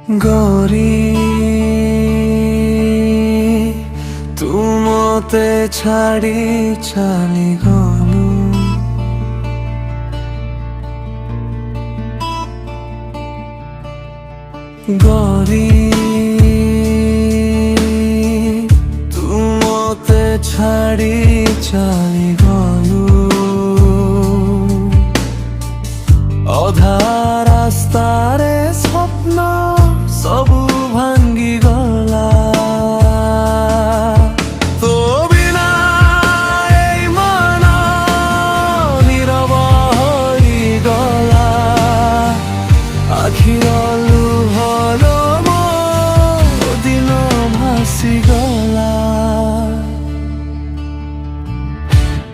গরি তুমতে ছাড়ি চালি গলু গরি তুমতে ছাড়ি চালি গলু অধা রাস্তারে স্বপ্ন সবু ভাঙ্গি গলা তো বিনা এই মন নীরব হই গলা আখির লুহর মো দিন ভাসি গলা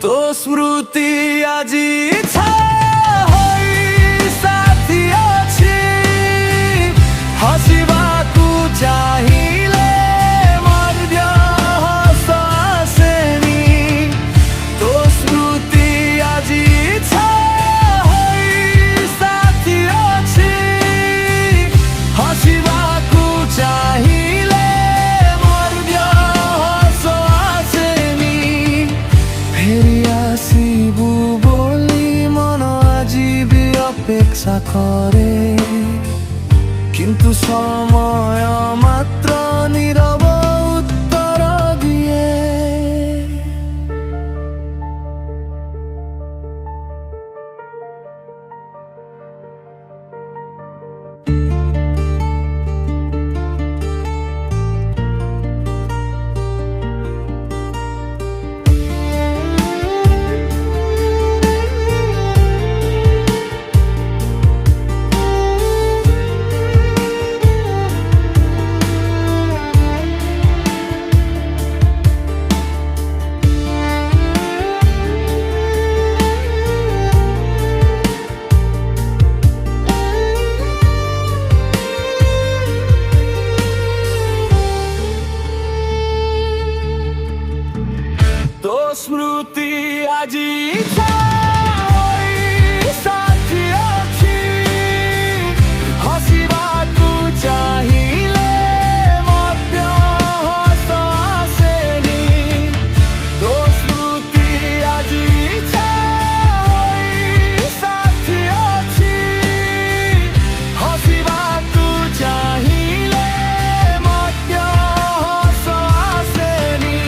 তো স্মৃতি আজি অপেক্ষা করে কিন্তু সময় মাত্র নীরব উত্তর দিয়ে তো স্মৃতি আজি সাথী ଅଛି ହସିବାକୁ ଚାହିଁଲେ ମଧ୍ୟ ହସ ଆସେନି ତ ସ୍ମୃତି ଆଜି ସାଥୀ ଅଛି ହସିବାକୁ ଚାହିଁଲେ ମଧ୍ୟ ହସ ଆସେନି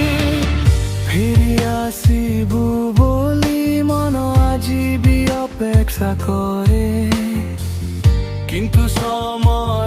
ফিরি আসিবু বলি মন আজি বি অপেক্ষা করে কিন্তু সময়